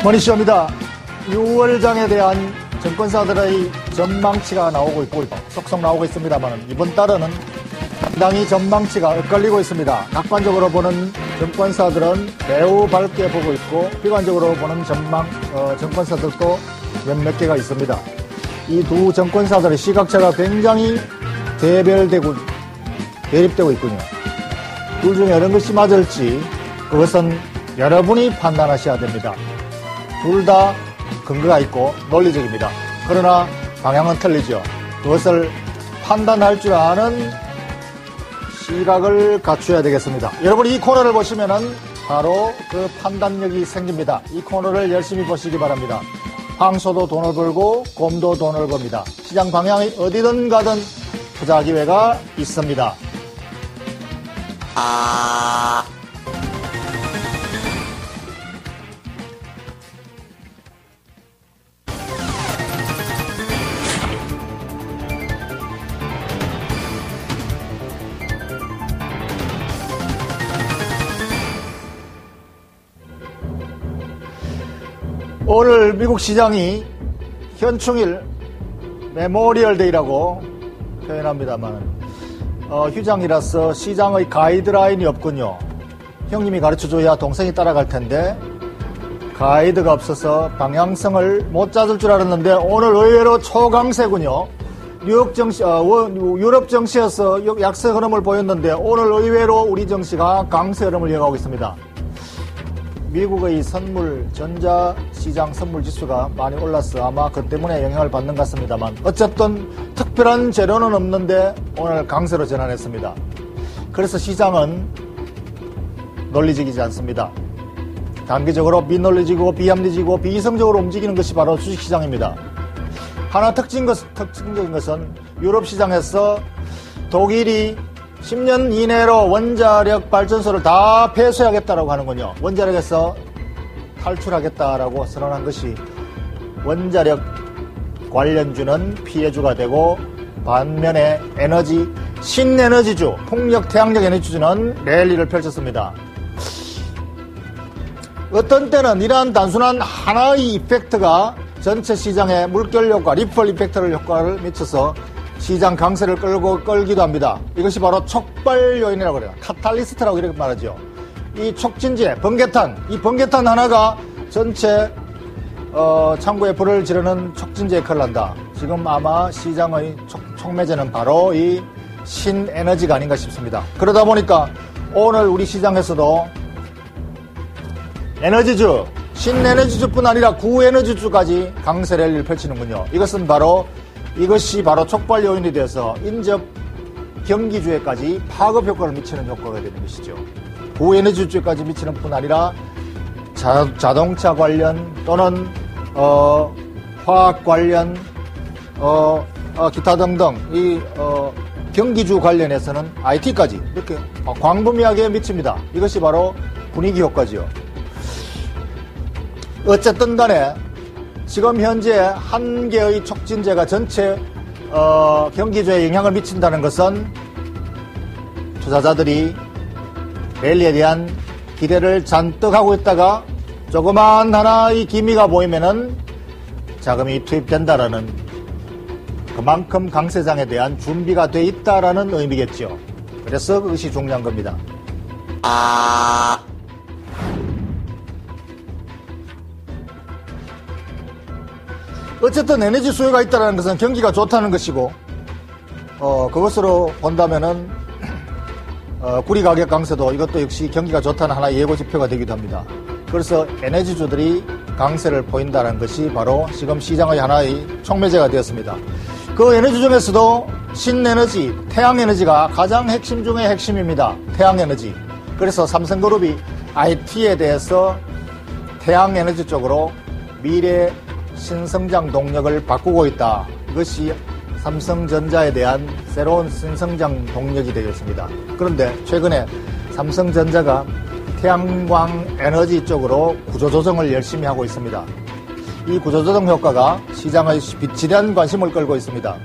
머니쇼입니다. 6월장에 대한 정권사들의 전망치가 나오고 있고 속속 나오고 있습니다만 이번 달에는 상당히 전망치가 엇갈리고 있습니다. 낙관적으로 보는 정권사들은 매우 밝게 보고 있고 비관적으로 보는 정권사들도 몇몇 개가 있습니다. 이 두 정권사들의 시각차가 굉장히 대립되고 있군요. 둘 중에 어느 것이 맞을지 그것은 여러분이 판단하셔야 됩니다. 둘 다 근거가 있고 논리적입니다. 그러나 방향은 틀리죠. 그것을 판단할 줄 아는 시각을 갖춰야 되겠습니다. 여러분 이 코너를 보시면은 바로 그 판단력이 생깁니다. 이 코너를 열심히 보시기 바랍니다. 황소도 돈을 벌고 곰도 돈을 법니다. 시장 방향이 어디든 가든 투자 기회가 있습니다. 오늘 미국 시장이 현충일 메모리얼 데이라고 표현합니다만 휴장이라서 시장의 가이드라인이 없군요. 형님이 가르쳐줘야 동생이 따라갈 텐데 가이드가 없어서 방향성을 못 찾을 줄 알았는데 오늘 의외로 초강세군요. 유럽 증시에서 약세 흐름을 보였는데 오늘 의외로 우리 증시가 강세 흐름을 이어가고 있습니다. 미국의 전자시장 선물지수가 많이 올라서 아마 그 때문에 영향을 받는 것 같습니다만 어쨌든 특별한 재료는 없는데 오늘 강세로 전환했습니다. 그래서 시장은 논리적이지 않습니다. 단기적으로 비논리적이고 비합리적이고 비이성적으로 움직이는 것이 바로 주식시장입니다. 하나 특징적인 것은 유럽 시장에서 독일이 10년 이내로 원자력 발전소를 다 폐쇄하겠다라고 하는군요. 원자력에서 탈출하겠다라고 선언한 것이 원자력 관련주는 피해주가 되고 반면에 신에너지주, 풍력, 태양력 에너지주는 랠리를 펼쳤습니다. 어떤 때는 이러한 단순한 하나의 이펙트가 전체 시장에 물결 효과, 리플 이펙트를 효과를 미쳐서 시장 강세를 끌기도 합니다. 이것이 바로 촉발 요인이라고 그래요. 카탈리스트라고 이렇게 말하죠. 이 촉진제, 번개탄, 이 번개탄 하나가 전체 창고에 불을 지르는 촉진제 역할을 한다. 지금 아마 시장의 촉매제는 바로 이 신에너지가 아닌가 싶습니다. 그러다 보니까 오늘 우리 시장에서도 에너지주, 신에너지주뿐 아니라 구에너지주까지 강세 랠리를 펼치는군요. 이것이 바로 촉발 요인이 되어서 인접 경기주에까지 파급 효과를 미치는 효과가 되는 것이죠. 구에너지주에까지 미치는 뿐 아니라 자동차 관련 또는 화학 관련 기타 등등 이 경기주 관련해서는 IT까지 이렇게 광범위하게 미칩니다. 이것이 바로 분위기 효과지요. 어쨌든 간에 지금 현재 한 개의 촉진제가 전체 경기주에 영향을 미친다는 것은 투자자들이 랠리에 대한 기대를 잔뜩 하고 있다가 조그만 하나의 기미가 보이면은 자금이 투입된다라는 그만큼 강세장에 대한 준비가 돼 있다라는 의미겠죠. 그래서 그것이 중요한 겁니다. 어쨌든 에너지 수요가 있다는 것은 경기가 좋다는 것이고, 그것으로 본다면은, 구리 가격 강세도 이것도 역시 경기가 좋다는 하나의 예고 지표가 되기도 합니다. 그래서 에너지주들이 강세를 보인다는 것이 바로 지금 시장의 하나의 촉매제가 되었습니다. 그 에너지 중에서도 신에너지, 태양에너지가 가장 핵심 중의 핵심입니다. 태양에너지. 그래서 삼성그룹이 IT에 대해서 태양에너지 쪽으로 미래 신성장 동력을 바꾸고 있다. 이것이 삼성전자에 대한 새로운 신성장 동력이 되겠습니다. 그런데 최근에 삼성전자가 태양광 에너지 쪽으로 구조조정을 열심히 하고 있습니다. 이 구조조정 효과가 시장의 비치된 관심을 끌고 있습니다.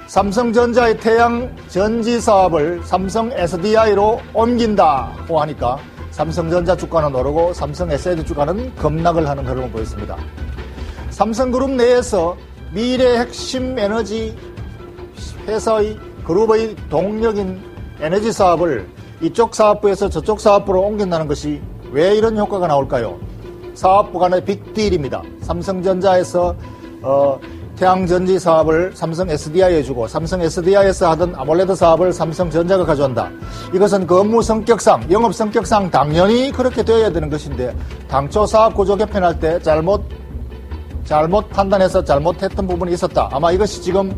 삼성전자의 태양 전지 사업을 삼성 SDI로 옮긴다고 하니까 삼성전자 주가는 오르고 삼성 SDI 주가는 급락을 하는 흐름을 보였습니다. 삼성그룹 내에서 미래 핵심 에너지 회사의 그룹의 동력인 에너지 사업을 이쪽 사업부에서 저쪽 사업부로 옮긴다는 것이 왜 이런 효과가 나올까요? 사업부 간의 빅딜입니다. 삼성전자에서 태양전지 사업을 삼성 SDI에 주고 삼성 SDI에서 하던 아몰레드 사업을 삼성전자가 가져온다. 이것은 그 업무 성격상, 영업 성격상 당연히 그렇게 되어야 되는 것인데 당초 사업 구조 개편할 때 잘못 판단해서 잘못했던 부분이 있었다. 아마 이것이 지금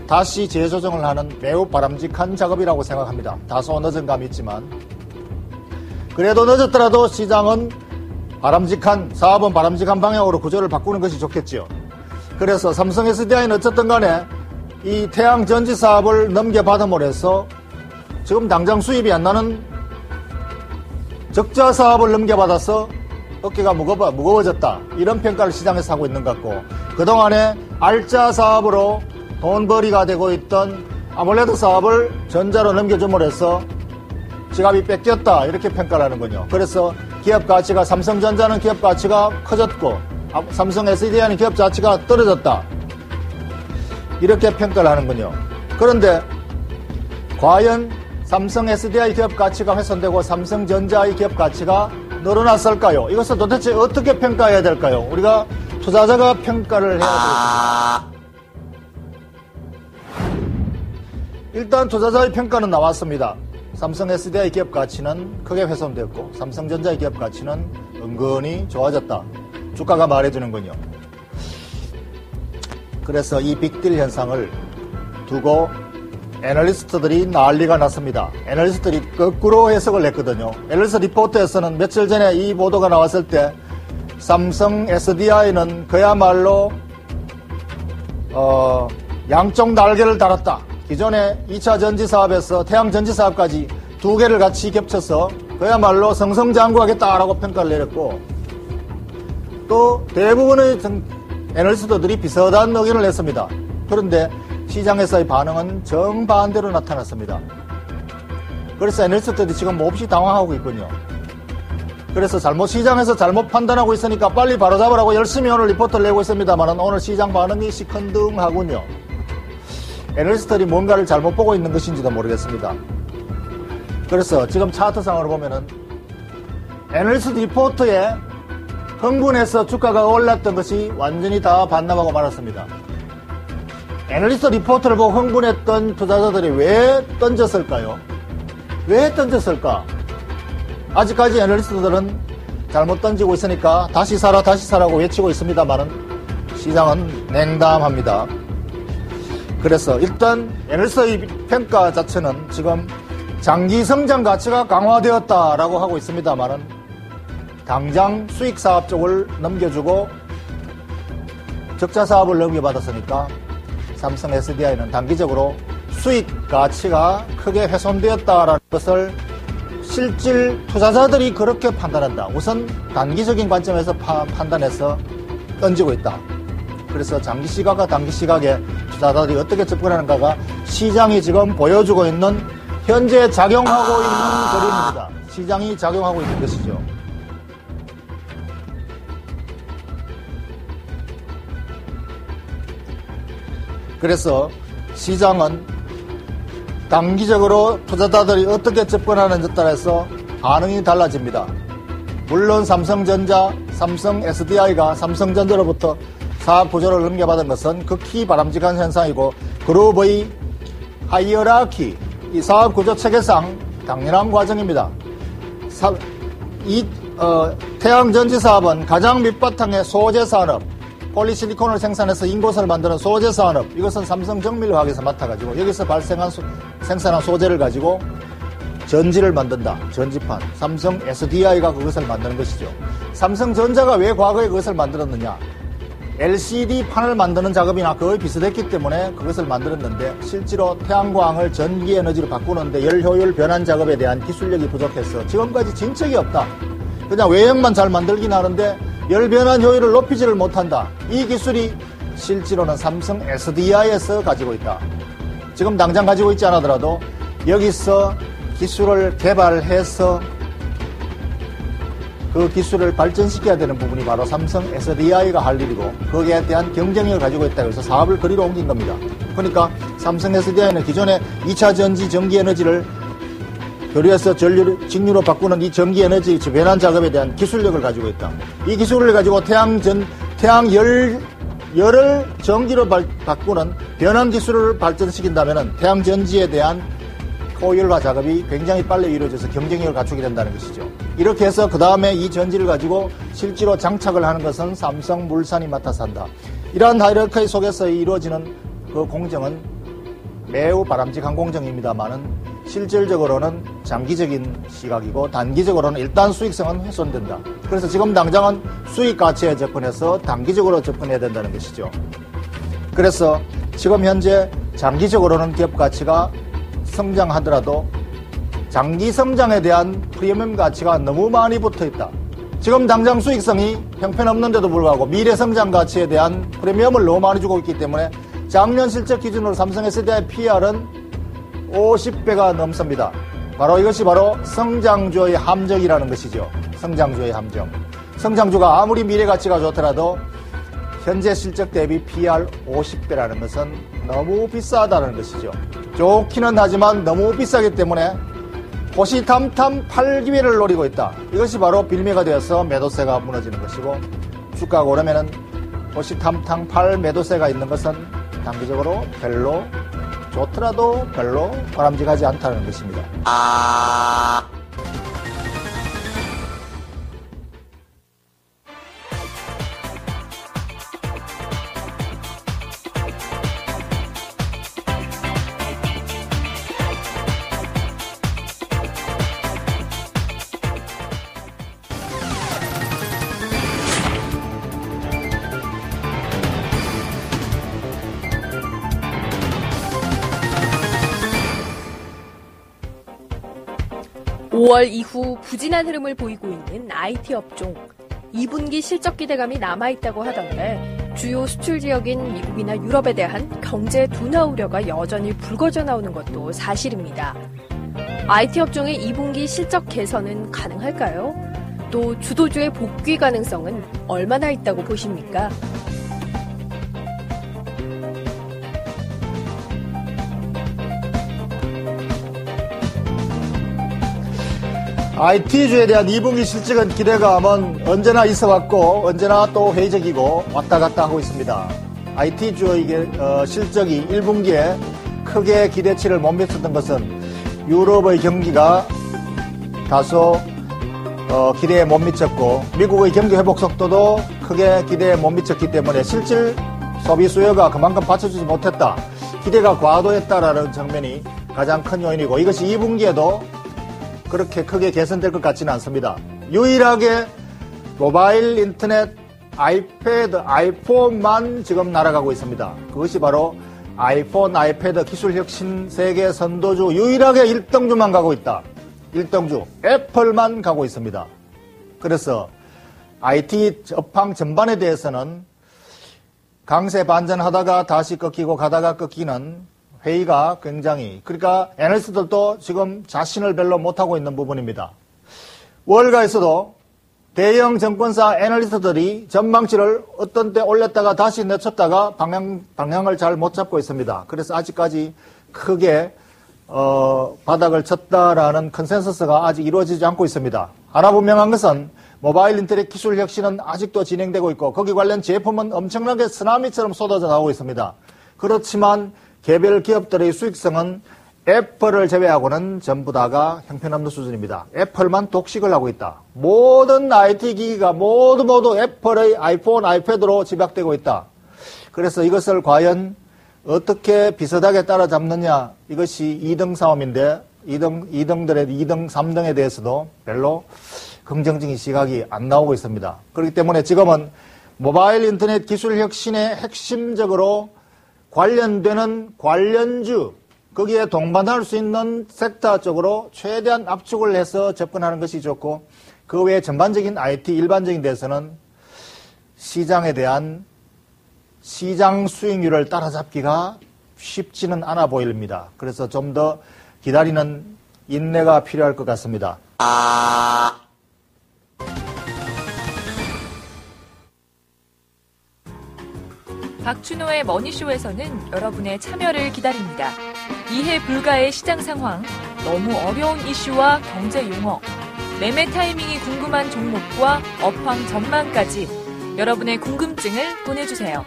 다시 재조정을 하는 매우 바람직한 작업이라고 생각합니다. 다소 늦은 감이 있지만 그래도 늦었더라도 시장은 사업은 바람직한 방향으로 구조를 바꾸는 것이 좋겠지요. 그래서 삼성 SDI는 어쨌든 간에 이 태양전지 사업을 넘겨받음으로 해서 지금 당장 수입이 안 나는 적자 사업을 넘겨받아서 어깨가 무거워졌다. 이런 평가를 시장에서 하고 있는 것 같고 그동안에 알짜 사업으로 돈벌이가 되고 있던 아몰레드 사업을 전자로 넘겨줌으로 해서 지갑이 뺏겼다. 이렇게 평가를 하는군요. 그래서 기업 가치가 삼성전자는 기업 가치가 커졌고 삼성 SDI는 기업 가치가 떨어졌다. 이렇게 평가를 하는군요. 그런데 과연 삼성 SDI 기업 가치가 훼손되고 삼성전자의 기업 가치가 늘어났을까요? 이것을 도대체 어떻게 평가해야 될까요? 우리가 투자자가 평가를 해야 되겠습니다. 일단 투자자의 평가는 나왔습니다. 삼성 SDI 기업 가치는 크게 훼손됐고 삼성전자의 기업 가치는 은근히 좋아졌다. 주가가 말해주는군요. 그래서 이 빅딜 현상을 두고 애널리스트들이 난리가 났습니다. 애널리스트들이 거꾸로 해석을 했거든요. 애널리스트 리포트에서는 며칠 전에 이 보도가 나왔을 때 삼성 SDI는 그야말로 양쪽 날개를 달았다. 기존의 2차 전지 사업에서 태양 전지 사업까지 두 개를 같이 겹쳐서 그야말로 승승장구하겠다라고 평가를 내렸고 또 대부분의 애널리스트들이 비슷한 의견을 냈습니다. 그런데 시장에서의 반응은 정반대로 나타났습니다. 그래서 애널리스트들이 지금 몹시 당황하고 있군요. 그래서 시장에서 잘못 판단하고 있으니까 빨리 바로잡으라고 열심히 오늘 리포트를 내고 있습니다만 오늘 시장 반응이 시큰둥하군요. 애널리스트들이 뭔가를 잘못 보고 있는 것인지도 모르겠습니다. 그래서 지금 차트상으로 보면은 애널리스트 리포트에 흥분해서 주가가 올랐던 것이 완전히 다 반납하고 말았습니다. 애널리스트 리포트를 보고 흥분했던 투자자들이 왜 던졌을까요? 왜 던졌을까? 아직까지 애널리스트들은 잘못 던지고 있으니까 다시 사라고 외치고 있습니다만은 시장은 냉담합니다. 그래서 일단 애널리스트의 평가 자체는 지금 장기 성장 가치가 강화되었다라고 하고 있습니다만은 당장 수익 사업 쪽을 넘겨주고 적자 사업을 넘겨받았으니까 삼성 SDI는 단기적으로 수익 가치가 크게 훼손되었다라는 것을 실질 투자자들이 그렇게 판단한다. 우선 단기적인 관점에서 판단해서 던지고 있다. 그래서 장기 시각과 단기 시각에 투자자들이 어떻게 접근하는가가 시장이 지금 보여주고 있는 현재 작용하고 있는 그림입니다. 시장이 작용하고 있는 것이죠. 그래서 시장은 단기적으로 투자자들이 어떻게 접근하는지에 따라서 반응이 달라집니다. 물론 삼성전자, 삼성 SDI가 삼성전자로부터 사업 구조를 넘겨받은 것은 극히 바람직한 현상이고 그룹의 하이어라키, 이 사업 구조 체계상 당연한 과정입니다. 태양전지 사업은 가장 밑바탕의 소재 산업, 폴리실리콘을 생산해서 인곳을 만드는 소재 산업, 이것은 삼성정밀화학에서 맡아가지고 여기서 생산한 소재를 가지고 전지를 만든다. 전지판. 삼성 SDI가 그것을 만드는 것이죠. 삼성전자가 왜 과거에 그것을 만들었느냐? LCD 판을 만드는 작업이나 거의 비슷했기 때문에 그것을 만들었는데 실제로 태양광을 전기 에너지로 바꾸는데 열 효율 변환 작업에 대한 기술력이 부족해서 지금까지 진 적이 없다. 그냥 외형만 잘 만들긴 하는데 열 변환 효율을 높이지를 못한다. 이 기술이 실제로는 삼성 SDI에서 가지고 있다. 지금 당장 가지고 있지 않더라도 여기서 기술을 개발해서 그 기술을 발전시켜야 되는 부분이 바로 삼성 SDI가 할 일이고 거기에 대한 경쟁력을 가지고 있다고 해서 사업을 거리로 옮긴 겁니다. 그러니까 삼성 SDI는 기존의 2차 전지 전기에너지를 교류해서 직류로 바꾸는 이 전기에너지 변환 작업에 대한 기술력을 가지고 있다. 이 기술을 가지고 열을 전기로 바꾸는 변환 기술을 발전시킨다면 태양전지에 대한 고율화 작업이 굉장히 빨리 이루어져서 경쟁력을 갖추게 된다는 것이죠. 이렇게 해서 그 다음에 이 전지를 가지고 실제로 장착을 하는 것은 삼성물산이 맡아서 한다. 이러한 하이라키 속에서 이루어지는 그 공정은 매우 바람직한 공정입니다만은 실질적으로는 장기적인 시각이고 단기적으로는 일단 수익성은 훼손된다. 그래서 지금 당장은 수익 가치에 접근해서 단기적으로 접근해야 된다는 것이죠. 그래서 지금 현재 장기적으로는 기업 가치가 성장하더라도 장기 성장에 대한 프리미엄 가치가 너무 많이 붙어 있다. 지금 당장 수익성이 형편없는데도 불구하고 미래 성장 가치에 대한 프리미엄을 너무 많이 주고 있기 때문에 작년 실적 기준으로 삼성 SDI PR은 50배가 넘습니다. 이것이 바로 성장주의 함정이라는 것이죠. 성장주의 함정. 성장주가 아무리 미래 가치가 좋더라도 현재 실적 대비 PR 50배라는 것은 너무 비싸다는 것이죠. 좋기는 하지만 너무 비싸기 때문에 호시탐탐 팔 기회를 노리고 있다. 이것이 바로 빌미가 되어서 매도세가 무너지는 것이고 주가가 오르면은 호시탐탐 팔 매도세가 있는 것은 단기적으로 별로 좋더라도 별로 바람직하지 않다는 것입니다. (5월) 이후 부진한 흐름을 보이고 있는 IT 업종. 2분기 실적 기대감이 남아있다고 하던데 주요 수출 지역인 미국이나 유럽에 대한 경제 둔화 우려가 여전히 불거져 나오는 것도 사실입니다. IT 업종의 2분기 실적 개선은 가능할까요? 또 주도주의 복귀 가능성은 얼마나 있다고 보십니까? IT주에 대한 2분기 실적은 기대감은 언제나 있어왔고 언제나 또 회의적이고 왔다 갔다 하고 있습니다. IT주의 실적이 1분기에 크게 기대치를 못 미쳤던 것은 유럽의 경기가 다소 기대에 못 미쳤고 미국의 경기 회복 속도도 크게 기대에 못 미쳤기 때문에 실질 소비 수요가 그만큼 받쳐주지 못했다. 기대가 과도했다라는 측면이 가장 큰 요인이고 이것이 2분기에도 그렇게 크게 개선될 것 같지는 않습니다. 유일하게 모바일, 인터넷, 아이패드, 아이폰만 지금 날아가고 있습니다. 그것이 바로 아이폰, 아이패드 기술 혁신 세계 선도주 유일하게 1등주만 가고 있다. 1등주 애플만 가고 있습니다. 그래서 IT 업황 전반에 대해서는 강세 반전하다가 다시 꺾이고 가다가 꺾이는 회의가 굉장히 그러니까 애널리스트들도 지금 자신을 별로 못하고 있는 부분입니다. 월가에서도 대형 증권사 애널리스트들이 전망치를 어떤 때 올렸다가 다시 내쳤다가 방향을 잘 못 잡고 있습니다. 그래서 아직까지 크게 바닥을 쳤다라는 컨센서스가 아직 이루어지지 않고 있습니다. 하나 분명한 것은 모바일 인터넷 기술 혁신은 아직도 진행되고 있고 거기 관련 제품은 엄청나게 쓰나미처럼 쏟아져 나오고 있습니다. 그렇지만 개별 기업들의 수익성은 애플을 제외하고는 전부 다가 형편없는 수준입니다. 애플만 독식을 하고 있다. 모든 IT 기기가 모두 애플의 아이폰, 아이패드로 집약되고 있다. 그래서 이것을 과연 어떻게 비슷하게 따라잡느냐 이것이 2등 싸움인데 2등들의 2등, 3등에 대해서도 별로 긍정적인 시각이 안 나오고 있습니다. 그렇기 때문에 지금은 모바일 인터넷 기술 혁신에 핵심적으로 관련되는 관련주, 거기에 동반할 수 있는 섹터 쪽으로 최대한 압축을 해서 접근하는 것이 좋고 그 외에 전반적인 IT 일반적인 데서는 시장에 대한 시장 수익률을 따라잡기가 쉽지는 않아 보입니다. 그래서 좀 더 기다리는 인내가 필요할 것 같습니다. 박준호의 머니쇼에서는 여러분의 참여를 기다립니다. 이해 불가의 시장 상황, 너무 어려운 이슈와 경제 용어, 매매 타이밍이 궁금한 종목과 업황 전망까지 여러분의 궁금증을 보내주세요.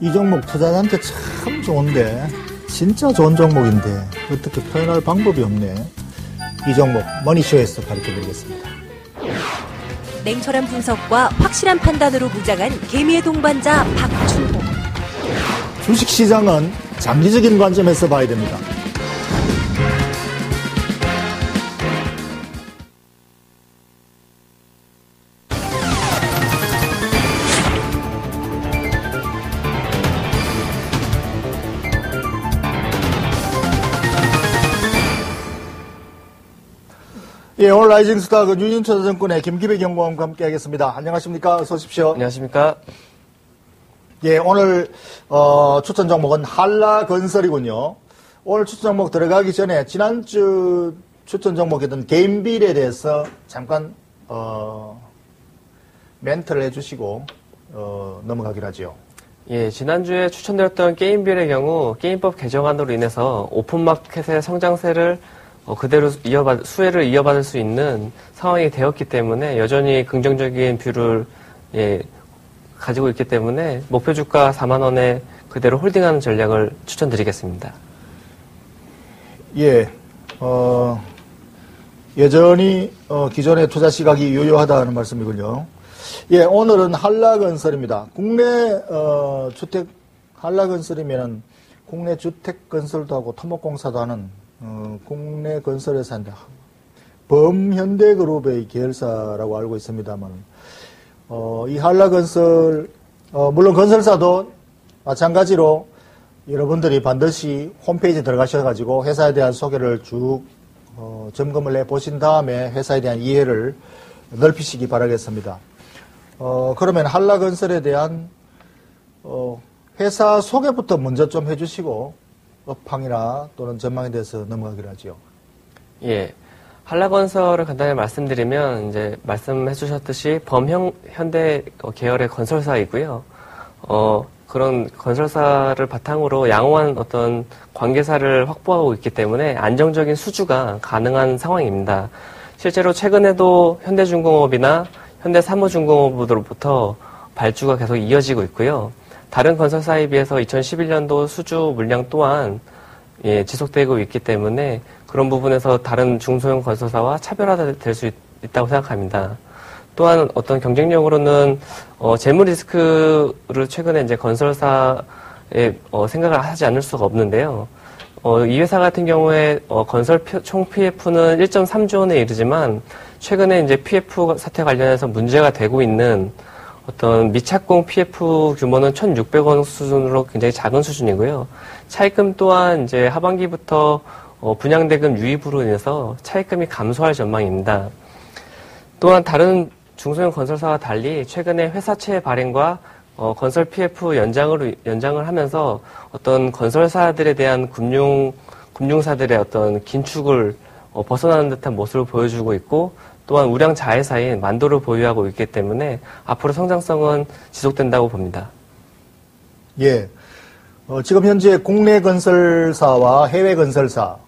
이 종목 투자자한테 참 좋은데, 진짜 좋은 종목인데 어떻게 표현할 방법이 없네. 이 종목 머니쇼에서 가르쳐드리겠습니다. 냉철한 분석과 확실한 판단으로 무장한 개미의 동반자 박준호. 주식시장은 장기적인 관점에서 봐야 됩니다. 예, 오늘 라이징 스타 유진투자증권의 김기배 경무원과 함께 하겠습니다. 안녕하십니까? 어서 오십시오. 안녕하십니까? 예, 오늘 추천 종목은 한라건설이군요. 오늘 추천 종목 들어가기 전에 지난주 추천 종목이던 개인빌에 대해서 잠깐 멘트를 해주시고 넘어가기로 하죠. 예, 지난주에 추천드렸던 게임빌의 경우 게임법 개정안으로 인해서 오픈마켓의 성장세를 그대로 수혜를 이어받을 수 있는 상황이 되었기 때문에 여전히 긍정적인 뷰를 가지고 있기 때문에 목표 주가 4만 원에 그대로 홀딩하는 전략을 추천드리겠습니다. 예, 여전히 기존의 투자 시각이 유효하다는 말씀이군요. 예, 오늘은 한라건설입니다. 국내 주택 한라건설이면은 국내 주택 건설도 하고 토목공사도 하는 국내 건설회사인데 범현대그룹의 계열사라고 알고 있습니다만 이 한라건설 물론 건설사도 마찬가지로 여러분들이 반드시 홈페이지에 들어가셔가지고 회사에 대한 소개를 쭉 점검을 해보신 다음에 회사에 대한 이해를 넓히시기 바라겠습니다. 그러면 한라건설에 대한 회사 소개부터 먼저 좀 해주시고 업황이나 또는 전망에 대해서 넘어가기로 하죠. 예. 한라건설을 간단히 말씀드리면, 이제 말씀해 주셨듯이 범현대 계열의 건설사이고요. 그런 건설사를 바탕으로 양호한 어떤 관계사를 확보하고 있기 때문에 안정적인 수주가 가능한 상황입니다. 실제로 최근에도 현대중공업이나 현대사무중공업으로부터 발주가 계속 이어지고 있고요. 다른 건설사에 비해서 2011년도 수주 물량 또한 지속되고 있기 때문에 그런 부분에서 다른 중소형 건설사와 차별화될 수 있다고 생각합니다. 또한 어떤 경쟁력으로는 재무 리스크를 최근에 이제 건설사에 생각을 하지 않을 수가 없는데요. 이 회사 같은 경우에 건설 총 PF는 1.3조 원에 이르지만 최근에 이제 PF 사태 관련해서 문제가 되고 있는 어떤 미착공 PF 규모는 1,600원 수준으로 굉장히 작은 수준이고요. 차입금 또한 이제 하반기부터 분양대금 유입으로 인해서 차입금이 감소할 전망입니다. 또한 다른 중소형 건설사와 달리 최근에 회사채 발행과 건설 PF 연장을 하면서 어떤 건설사들에 대한 금융사들의 어떤 긴축을 벗어나는 듯한 모습을 보여주고 있고 또한 우량 자회사인 만도를 보유하고 있기 때문에 앞으로 성장성은 지속된다고 봅니다. 예. 지금 현재 국내 건설사와 해외 건설사,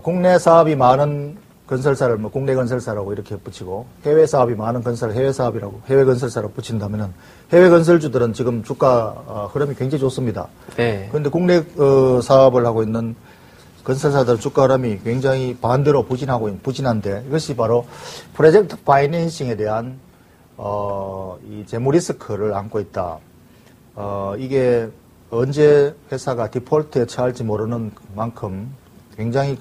국내 사업이 많은 건설사를 국내 건설사라고 이렇게 붙이고 해외 사업이 많은 건설 해외 사업이라고 해외 건설사라고 붙인다면은 해외 건설주들은 지금 주가 흐름이 굉장히 좋습니다. 네. 그런데 국내 사업을 하고 있는 건설사들 주가 흐름이 굉장히 반대로 부진한데 이것이 바로 프로젝트 파이낸싱에 대한 이 재무 리스크를 안고 있다. 이게 언제 회사가 디폴트에 처할지 모르는 만큼 굉장히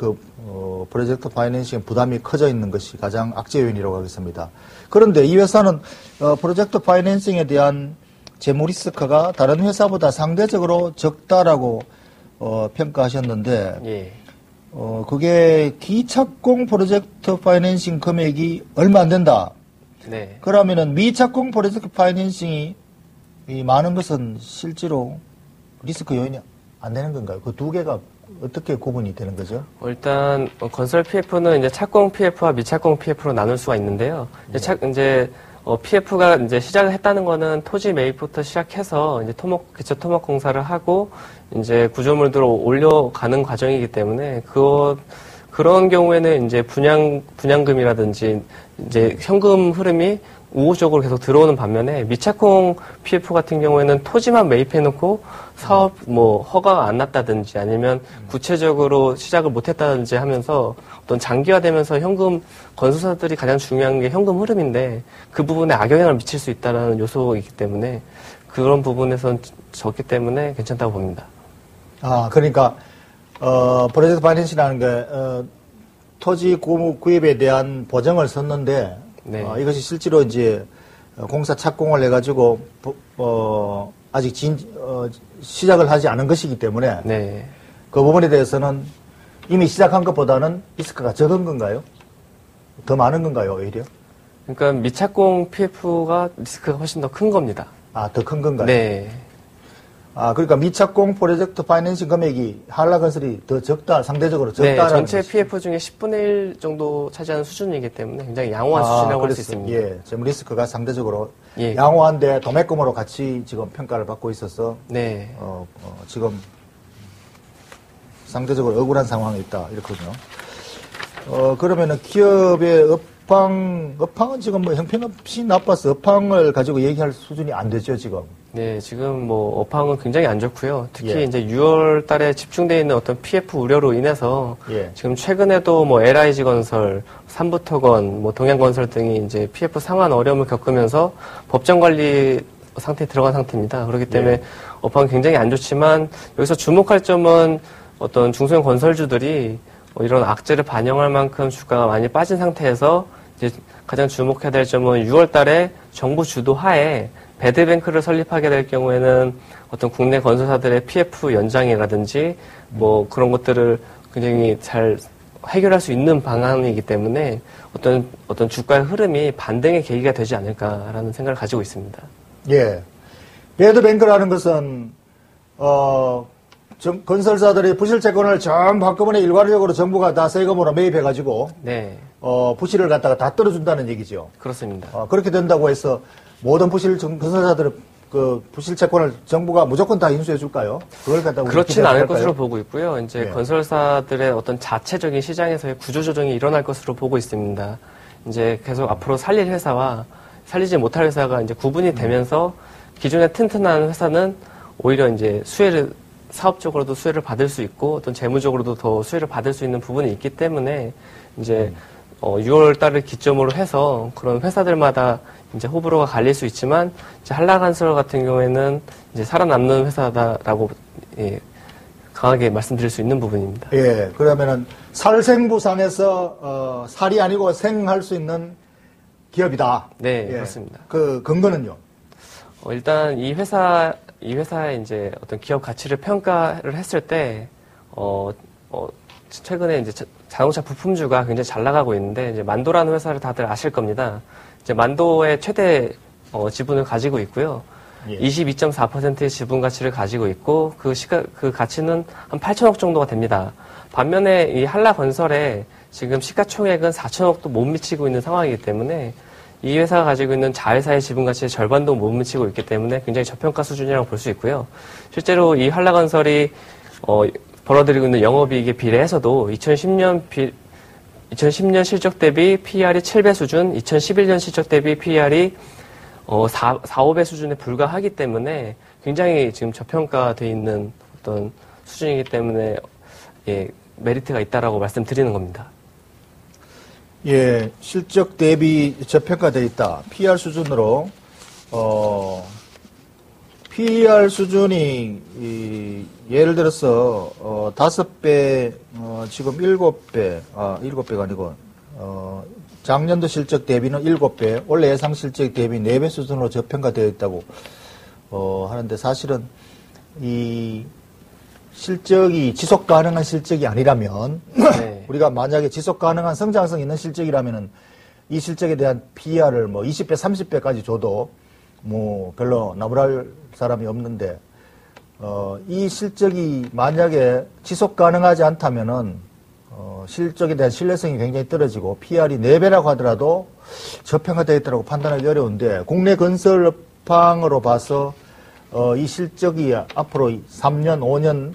프로젝트 파이낸싱 부담이 커져 있는 것이 가장 악재 요인이라고 하겠습니다. 그런데 이 회사는 프로젝트 파이낸싱에 대한 재무 리스크가 다른 회사보다 상대적으로 적다라고 평가하셨는데, 예. 그게 기착공 프로젝트 파이낸싱 금액이 얼마 안 된다. 네. 그러면은 미착공 프로젝트 파이낸싱이 많은 것은 실제로 리스크 요인이 안 되는 건가요? 그 두 개가 어떻게 구분이 되는 거죠? 일단 건설 PF는 이제 착공 PF와 미착공 PF로 나눌 수가 있는데요. PF가 이제 시작을 했다는 거는 토지 매입부터 시작해서 이제 기초 토목 공사를 하고 이제 구조물들을 올려가는 과정이기 때문에 그런 경우에는 이제 분양금이라든지 이제 현금 흐름이 우호적으로 계속 들어오는 반면에 미착공 PF 같은 경우에는 토지만 매입해놓고 사업 허가가 안 났다든지 아니면 구체적으로 시작을 못했다든지 하면서 어떤 장기화되면서 건설사들이 가장 중요한 게 현금 흐름인데 그 부분에 악영향을 미칠 수 있다는 요소이기 때문에 그런 부분에선 적기 때문에 괜찮다고 봅니다. 그러니까 프로젝트 파이낸싱이라는 게 토지 구입에 대한 보증을 썼는데 네. 이것이 실제로 이제 공사 착공을 해가지고 아직 시작을 하지 않은 것이기 때문에 네. 그 부분에 대해서는 이미 시작한 것보다는 리스크가 적은 건가요? 더 많은 건가요, 오히려? 그러니까 미착공 PF가 리스크가 훨씬 더 큰 겁니다. 더 큰 건가요? 네. 그러니까 미착공 프로젝트 파이낸싱 금액이 한라건설이 더 적다, 상대적으로 네, 적다라는 전체 PF 중에 10분의 1 정도 차지하는 수준이기 때문에 굉장히 양호한 수준이라고 할 수 있습니다. 예, 재무 리스크가 상대적으로 예. 양호한데 도매금으로 같이 지금 평가를 받고 있어서 네. 지금 상대적으로 억울한 상황에 있다 이렇거든요. 그러면은 기업의 업황은 지금 형편없이 나빠서 업황을 가지고 얘기할 수준이 안 되죠, 지금. 네, 지금 업황은 굉장히 안 좋고요. 특히 예. 이제 6월 달에 집중되어 있는 어떤 PF 우려로 인해서 예. 지금 최근에도 LIG 건설, 삼부토건, 동양건설 등이 이제 PF 상환 어려움을 겪으면서 법정 관리 상태에 들어간 상태입니다. 그렇기 때문에 예. 업황은 굉장히 안 좋지만 여기서 주목할 점은 어떤 중소형 건설주들이 이런 악재를 반영할 만큼 주가가 많이 빠진 상태에서 이제 가장 주목해야 될 점은 6월 달에 정부 주도 하에 배드뱅크를 설립하게 될 경우에는 어떤 국내 건설사들의 PF 연장이라든지 그런 것들을 굉장히 잘 해결할 수 있는 방안이기 때문에 어떤 주가의 흐름이 반등의 계기가 되지 않을까라는 생각을 가지고 있습니다. 예. 배드뱅크라는 것은, 건설사들이 부실채권을 전부 한꺼번에 일괄적으로 정부가 다 세금으로 매입해가지고, 네. 부실을 갖다가 다 떨어준다는 얘기죠. 그렇습니다. 그렇게 된다고 해서 모든 건설사들은 부실채권을 정부가 무조건 다 인수해 줄까요? 그걸 갖다가 그렇진 않을 것으로 보고 있고요. 이제 네. 건설사들의 어떤 자체적인 시장에서의 구조조정이 일어날 것으로 보고 있습니다. 이제 계속 앞으로 살릴 회사와 살리지 못할 회사가 이제 구분이 되면서 기존의 튼튼한 회사는 오히려 이제 사업적으로도 수혜를 받을 수 있고 어떤 재무적으로도 더 수혜를 받을 수 있는 부분이 있기 때문에 이제 6월 달을 기점으로 해서 그런 회사들마다 이제 호불호가 갈릴 수 있지만 이제 한라건설 같은 경우에는 이제 살아남는 회사다라고 강하게 말씀드릴 수 있는 부분입니다. 예, 그러면은 살생부상에서 살이 아니고 생할 수 있는 기업이다. 네, 예. 그렇습니다. 그 근거는요? 일단 이 회사의 이제 어떤 기업 가치를 평가를 했을 때 최근에 이제 자동차 부품주가 굉장히 잘 나가고 있는데 이제 만도라는 회사를 다들 아실 겁니다. 이제 만도의 최대 지분을 가지고 있고요. 예. 22.4%의 지분 가치를 가지고 있고 그 가치는 한 8천억 정도가 됩니다. 반면에 이 한라건설의 지금 시가총액은 4천억도 못 미치고 있는 상황이기 때문에 이 회사가 가지고 있는 자회사의 지분 가치의 절반도 못 미치고 있기 때문에 굉장히 저평가 수준이라고 볼 수 있고요. 실제로 이 한라건설이 벌어들이고 있는 영업이익에 비례해서도 2010년 실적 대비 PER이 7배 수준, 2011년 실적 대비 PER이 5배 수준에 불과하기 때문에 굉장히 지금 저평가되어 있는 어떤 수준이기 때문에 메리트가 있다라고 말씀드리는 겁니다. 예, 실적 대비 저평가되어 있다. PER 수준으로 PER 수준이 예를 들어서 5배, 지금 7배, 7배가 아니고 작년도 실적 대비는 7배, 올해 예상 실적 대비 4배 수준으로 저평가되어 있다고 하는데 사실은 이 실적이 지속 가능한 실적이 아니라면 네. 우리가 만약에 지속 가능한 성장성 있는 실적이라면은 이 실적에 대한 PER을 20배, 30배까지 줘도 별로 나무랄 사람이 없는데 이 실적이 만약에 지속 가능하지 않다면은 실적에 대한 신뢰성이 굉장히 떨어지고 PR이 4배라고 하더라도 저평가되어 있다고 판단하기 어려운데 국내 건설업황으로 봐서 이 실적이 앞으로 3년, 5년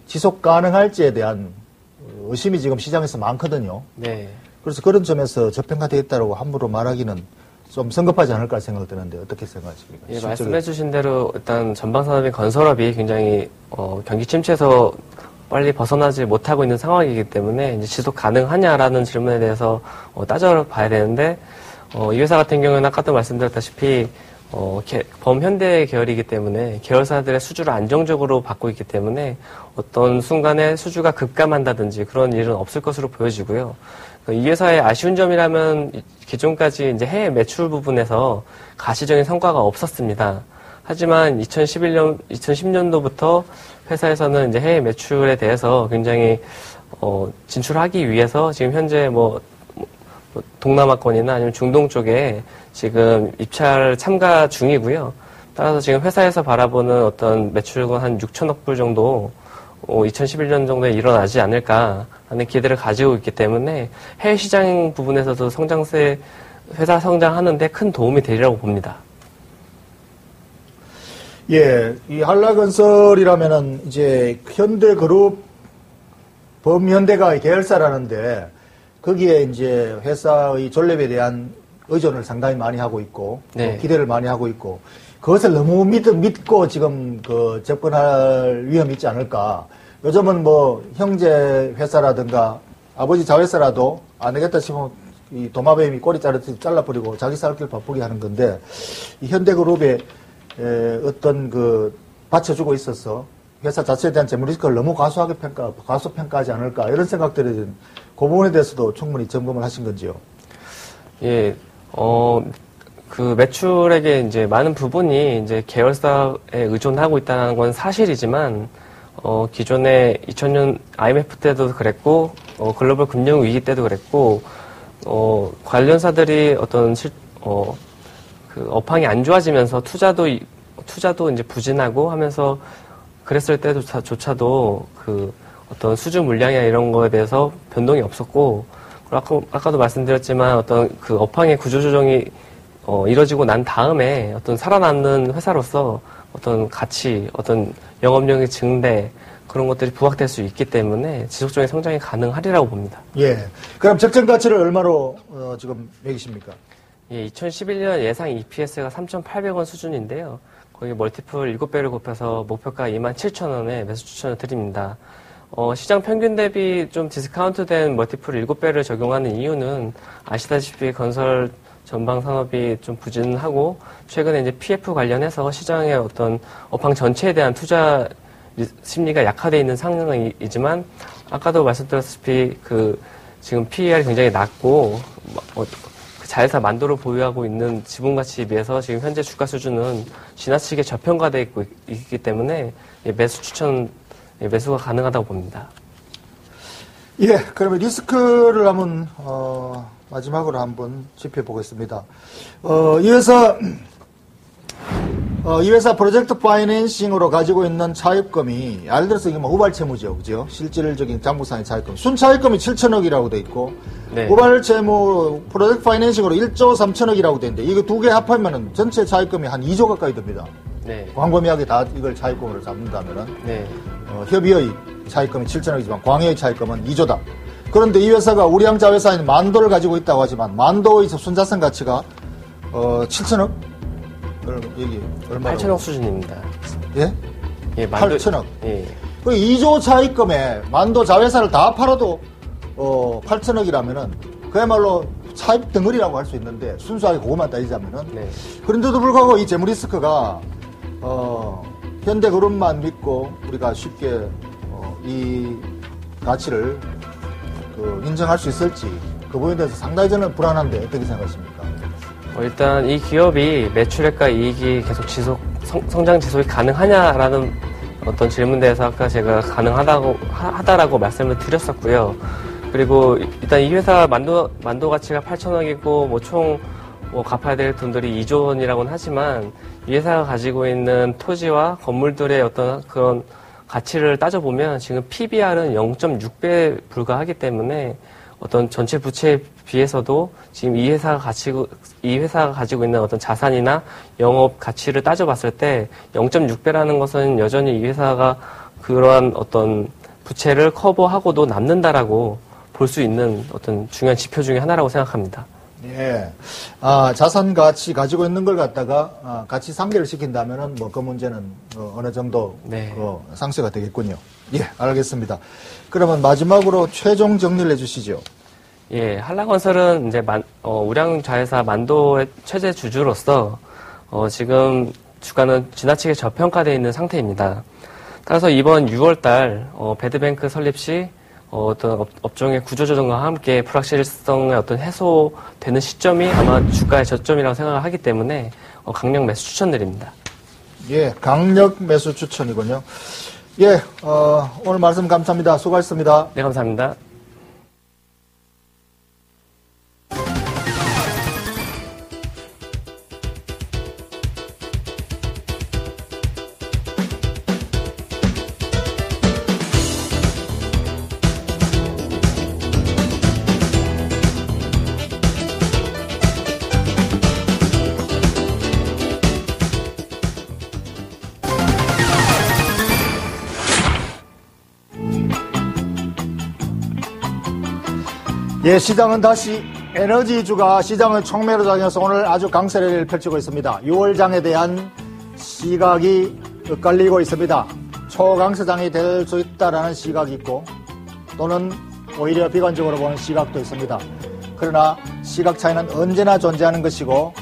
지속 가능할지에 대한 의심이 지금 시장에서 많거든요. 네. 그래서 그런 점에서 저평가되어 있다고 함부로 말하기는 좀 성급하지 않을까 생각이 드는데 어떻게 생각하십니까? 예, 말씀해 주신 대로 일단 전방산업인 건설업이 굉장히 경기 침체에서 빨리 벗어나지 못하고 있는 상황이기 때문에 이제 지속 가능하냐라는 질문에 대해서 따져봐야 되는데 이 회사 같은 경우는 아까도 말씀드렸다시피 범현대 계열이기 때문에 계열사들의 수주를 안정적으로 받고 있기 때문에 어떤 순간에 수주가 급감한다든지 그런 일은 없을 것으로 보여지고요. 이 회사의 아쉬운 점이라면 기존까지 이제 해외 매출 부분에서 가시적인 성과가 없었습니다. 하지만 2010년도부터 회사에서는 이제 해외 매출에 대해서 굉장히 진출하기 위해서 지금 현재 동남아권이나 아니면 중동 쪽에 지금 입찰 참가 중이고요. 따라서 지금 회사에서 바라보는 어떤 매출은 한 6천억 불 정도 2011년 정도에 일어나지 않을까 하는 기대를 가지고 있기 때문에 해외 시장 부분에서도 회사 성장하는데 큰 도움이 되리라고 봅니다. 예, 이 한라건설이라면은 이제 현대그룹 범현대가 계열사라는데 거기에 이제 회사의 존립에 대한 의존을 상당히 많이 하고 있고 네. 기대를 많이 하고 있고 그것을 너무 믿고 지금 접근할 위험이 있지 않을까. 요즘은 형제 회사라든가 아버지 자회사라도 안 되겠다 싶으면 이 도마뱀이 꼬리 잘라버리고 자기 살 길 바쁘게 하는 건데 이 현대그룹에 어떤 받쳐주고 있어서 회사 자체에 대한 재무리스크를 너무 과소평가하지 않을까 이런 생각들이 그 부분에 대해서도 충분히 점검을 하신 건지요? 예, 그 매출액의 이제 많은 부분이 이제 계열사에 의존하고 있다는 건 사실이지만, 기존에 2000년 IMF 때도 그랬고, 글로벌 금융 위기 때도 그랬고, 관련사들이 그 업황이 안 좋아지면서 투자도 이제 부진하고 하면서 그랬을 때조차도 그 어떤 수주 물량이나 이런 거에 대해서 변동이 없었고, 아까도 말씀드렸지만 어떤 그 업황의 구조조정이 이뤄지고 난 다음에 어떤 살아남는 회사로서 어떤 가치, 어떤 영업력의 증대 그런 것들이 부각될 수 있기 때문에 지속적인 성장이 가능하리라고 봅니다. 예. 그럼 적정 가치를 얼마로 지금 매기십니까? 예, 2011년 예상 EPS가 3,800원 수준인데요. 거기 멀티플 7배를 곱해서 목표가 27,000원에 매수 추천을 드립니다. 시장 평균 대비 좀 디스카운트된 멀티플 7배를 적용하는 이유는 아시다시피 건설 전방 산업이 좀 부진하고 최근에 이제 PF 관련해서 시장의 어떤 업황 전체에 대한 투자 심리가 약화되어 있는 상황이지만 아까도 말씀드렸다시피 지금 PER이 굉장히 낮고 자회사 만도를 보유하고 있는 지분 가치에 비해서 지금 현재 주가 수준은 지나치게 저평가되어 있기 때문에 매수가 가능하다고 봅니다. 예, 그러면 리스크를 한번 마지막으로 한번 짚어보겠습니다. 이 회사 프로젝트 파이낸싱으로 가지고 있는 차입금이 예를 들어서 이게 후발 채무죠, 그죠? 실질적인 장부상의 차입금. 순차입금이 7천억이라고 돼 있고 네. 후발 채무 프로젝트 파이낸싱으로 1조 3천억이라고 돼 있는데 이거 두 개 합하면은 전체 차입금이 한 2조 가까이 됩니다. 네. 광범위하게 다 이걸 차입금으로 잡는다면은 네. 협의의 차입금이 7천억이지만 광해의 차입금은 2조다. 그런데 이 회사가 우리양 자회사인 만도를 가지고 있다고 하지만 만도의 순자산 가치가 7천억? 얼마? 8천억 수준입니다. 예? 예, 8천억. 예. 그 2조 차입금에 만도 자회사를 다 팔아도 8천억이라면은 그야말로 차입 덩어리라고 할 수 있는데 순수하게 그것만 따지자면은 네. 그런데도 불구하고 이 재무 리스크가 현대그룹만 믿고 우리가 쉽게 이 가치를 인정할 수 있을지 그 부분에 대해서 상당히 저는 불안한데 어떻게 생각하십니까? 일단 이 기업이 매출액과 이익이 계속 성장 지속이 가능하냐라는 어떤 질문에 대해서 아까 제가 하다라고 말씀을 드렸었고요. 그리고 일단 이 회사 만도 가치가 8천억이고 총 갚아야 될 돈들이 2조 원이라고는 하지만 이 회사가 가지고 있는 토지와 건물들의 어떤 그런 가치를 따져보면 지금 PBR은 0.6배에 불과하기 때문에 어떤 전체 부채에 비해서도 지금 이 회사가 가지고 있는 어떤 자산이나 영업 가치를 따져봤을 때 0.6배라는 것은 여전히 이 회사가 그러한 어떤 부채를 커버하고도 남는다라고 볼 수 있는 어떤 중요한 지표 중에 하나라고 생각합니다. 예. 자산 가치 가지고 있는 걸 갖다가 가치 상계를 시킨다면은 뭐 그 문제는 어느 정도 네. 상쇄가 되겠군요. 예, 알겠습니다. 그러면 마지막으로 최종 정리를 해주시죠. 예, 한라건설은 이제 우량 자회사 만도의 최대 주주로서 지금 주가는 지나치게 저평가되어 있는 상태입니다. 따라서 이번 6월달 배드뱅크 설립 시 어떤 업종의 구조조정과 함께 불확실성의 어떤 해소되는 시점이 아마 주가의 저점이라고 생각을 하기 때문에 강력 매수 추천드립니다. 예, 강력 매수 추천이군요. 예, 오늘 말씀 감사합니다. 수고하셨습니다. 네, 감사합니다. 예, 시장은 다시 에너지주가 시장을 촉매로 작용해서 오늘 아주 강세를 펼치고 있습니다. 6월장에 대한 시각이 엇갈리고 있습니다. 초강세장이 될 수 있다라는 시각이 있고 또는 오히려 비관적으로 보는 시각도 있습니다. 그러나 시각 차이는 언제나 존재하는 것이고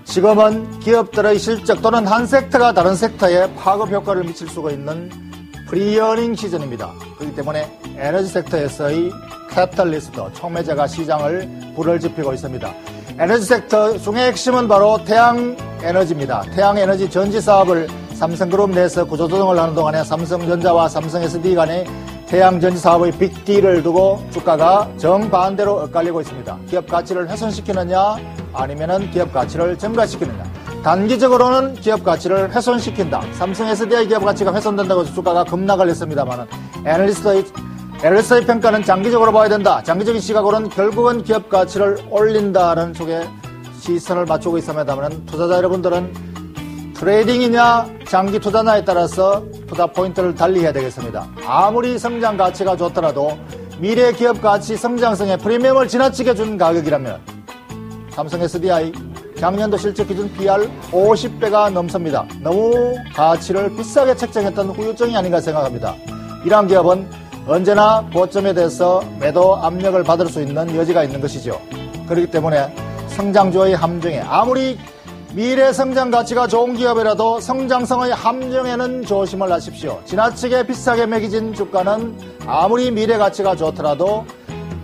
지금은 기업들의 실적 또는 한 섹터가 다른 섹터에 파급 효과를 미칠 수가 있는 프리어닝 시즌입니다. 그렇기 때문에 에너지 섹터에서의 캐탈리스트, 촉매제가 시장을 불을 지피고 있습니다. 에너지 섹터 중의 핵심은 바로 태양에너지입니다. 태양에너지 전지 사업을 삼성그룹 내에서 구조조정을 하는 동안에 삼성전자와 삼성 SD 간의 태양전지 사업의 빅딜을 두고 주가가 정반대로 엇갈리고 있습니다. 기업 가치를 훼손시키느냐 아니면은 기업 가치를 증가시키느냐. 단기적으로는 기업 가치를 훼손시킨다. 삼성 SDI 기업 가치가 훼손된다고 해서 주가가 급락을 했습니다만 애널리스트의 평가는 장기적으로 봐야 된다. 장기적인 시각으로는 결국은 기업 가치를 올린다는 쪽에 시선을 맞추고 있습니다만 투자자 여러분들은 트레이딩이냐 장기 투자냐에 따라서 투자 포인트를 달리해야 되겠습니다. 아무리 성장 가치가 좋더라도 미래 기업 가치 성장성의 프리미엄을 지나치게 준 가격이라면 삼성 SDI 작년도 실적 기준 PR 50배가 넘습니다. 너무 가치를 비싸게 책정했던 후유증이 아닌가 생각합니다. 이러한 기업은 언제나 고점에 대해서 매도 압력을 받을 수 있는 여지가 있는 것이죠. 그렇기 때문에 성장주의 함정에 아무리 미래 성장 가치가 좋은 기업이라도 성장성의 함정에는 조심을 하십시오. 지나치게 비싸게 매겨진 주가는 아무리 미래 가치가 좋더라도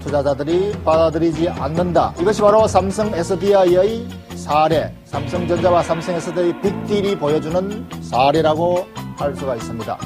투자자들이 받아들이지 않는다. 이것이 바로 삼성 SDI의 사례, 삼성전자와 삼성 SDI 빅딜이 보여주는 사례라고 할 수가 있습니다.